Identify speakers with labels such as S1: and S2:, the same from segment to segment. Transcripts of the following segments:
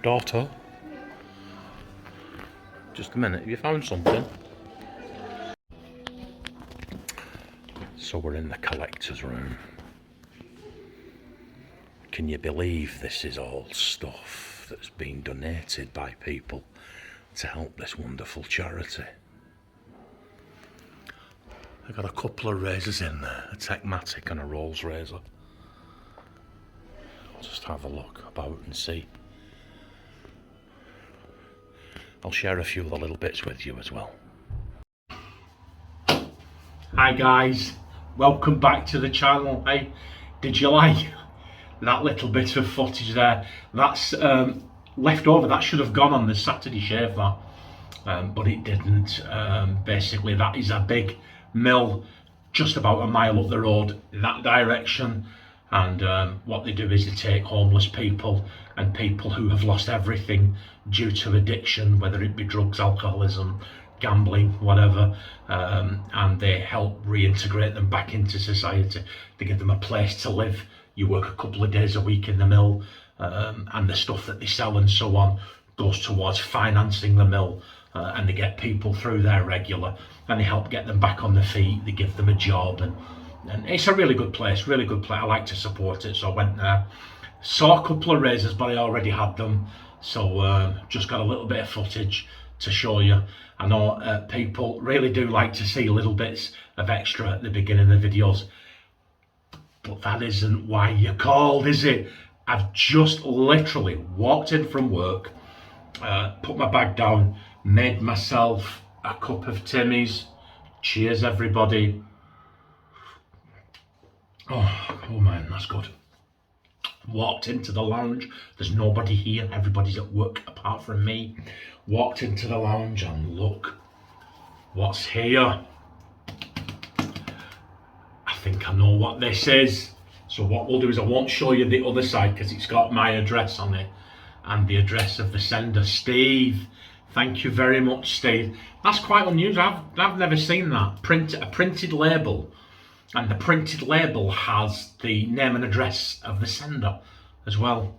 S1: Daughter, just a minute, have you found something? So we're in the collector's room. Can you believe this is all stuff that's been donated by people to help this wonderful charity? I got a couple of razors in there, a Techmatic and a Rolls razor. I'll just have a look about and see. I'll share a few of the little bits with you as well. Hi guys, welcome back to the channel. Hey, did you like that little bit of footage there? That's left over. That should have gone on the Saturday shave, that, but it didn't. Basically, that is a big mill just about a mile up the road in that direction, and what they do is they take homeless people and people who have lost everything due to addiction, whether it be drugs, alcoholism, gambling, whatever, and they help reintegrate them back into society. They give them a place to live. You work a couple of days a week in the mill, and the stuff that they sell and so on goes towards financing the mill, and they get people through there regular, and they help get them back on their feet. They give them a job, and it's a really good place, really good place. I like to support it, so I went there. Saw a couple of razors, but I already had them, so just got a little bit of footage to show you. I know people really do like to see little bits of extra at the beginning of the videos, but that isn't why you're called, is it? I've just literally walked in from work, put my bag down, made myself a cup of Timmy's. Cheers everybody. Oh man, that's good. Walked into the lounge, there's nobody here, everybody's at work apart from me. Walked into the lounge and look what's here. I think I know what this is. So what we'll do is I won't show you the other side because it's got my address on it and the address of the sender, Steve. Thank you very much, Steve. That's quite unusual. I've never seen that. A printed label, and the printed label has the name and address of the sender as well.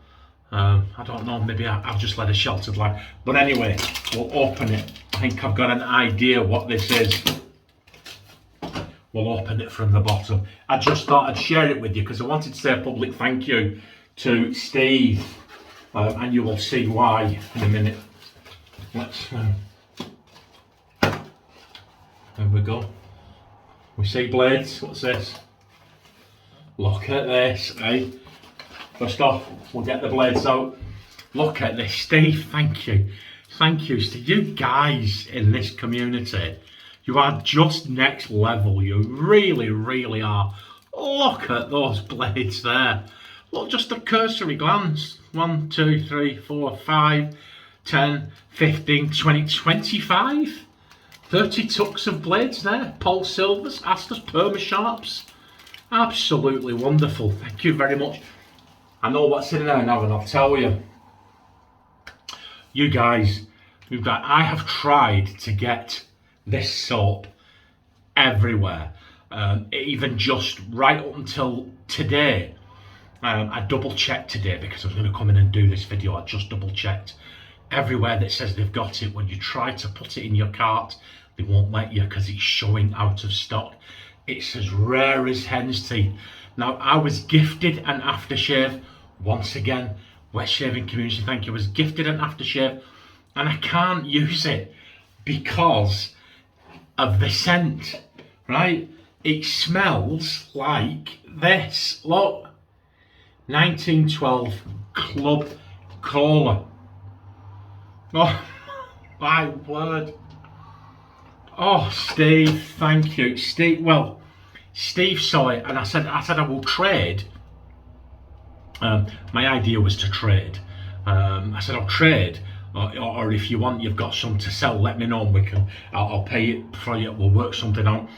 S1: I don't know, maybe I've just led a sheltered life. But anyway, we'll open it. I think I've got an idea what this is. We'll open it from the bottom. I just thought I'd share it with you because I wanted to say a public thank you to Steve, and you will see why in a minute. Let's, there we go. We see blades. What's this? Look at this, eh? First off, we'll get the blades out. Look at this, Steve. Thank you. Thank you, Steve. You guys in this community, you are just next level. You really, really are. Look at those blades there. Look, just a cursory glance. 1, 2, 3, 4, 5, 10, 15, 20, 25. 30 tucks of blades there. Paul Silvers, Astor's, Perma Sharps. Absolutely wonderful. Thank you very much. I know what's in there now, and I'll tell you. You guys, I have tried to get this soap everywhere. Even just right up until today. I double checked today because I was going to come in and do this video. I just double checked. Everywhere that says they've got it, when you try to put it in your cart, they won't let you because it's showing out of stock. It's as rare as hen's teeth. Now, I was gifted an aftershave. Once again, Wet Shaving Community, thank you. I was gifted an aftershave and I can't use it because of the scent, right? It smells like this. Look, 1912 Club Cola. Oh, my word. Oh, Steve, thank you. Steve, well, Steve saw it and I said I will trade. My idea was to trade. I said I'll trade, or if you want, you've got some to sell, let me know and I'll pay it for you. We'll work something out.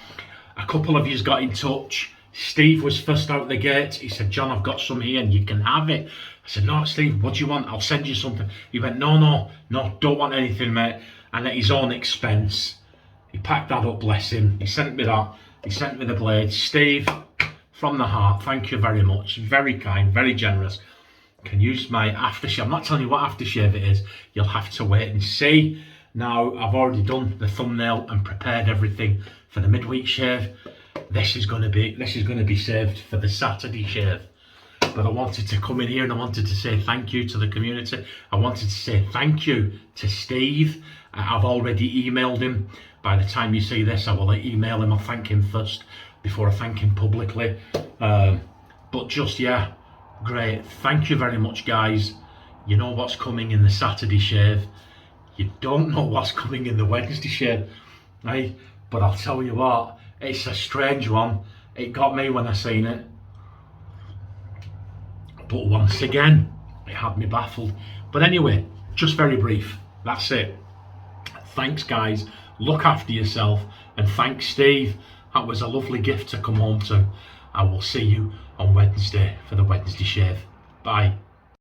S1: A couple of yous got in touch. Steve was first out the gate. He said, John, I've got some here and you can have it. I said, no, Steve, what do you want? I'll send you something. He went, no, don't want anything, mate. And at his own expense, he packed that up, bless him. He sent me that. He sent me the blades. Steve, from the heart, thank you very much. Very kind, very generous. can use my aftershave. I'm not telling you what aftershave it is. You'll have to wait and see. Now, I've already done the thumbnail and prepared everything for the midweek shave. This is going to be saved for the Saturday shave. But I wanted to come in here and I wanted to say thank you to the community. I wanted to say thank you to Steve. I've already emailed him. By the time you see this, I will email him. I'll thank him first before I thank him publicly. But just, yeah, great. Thank you very much, guys. You know what's coming in the Saturday shave. You don't know what's coming in the Wednesday shave, right? But I'll tell you what, it's a strange one. It got me when I seen it. But once again, it had me baffled. But anyway, just very brief. That's it. Thanks, guys. Look after yourself. And thanks, Steve. That was a lovely gift to come home to. I will see you on Wednesday for the Wednesday shave. Bye.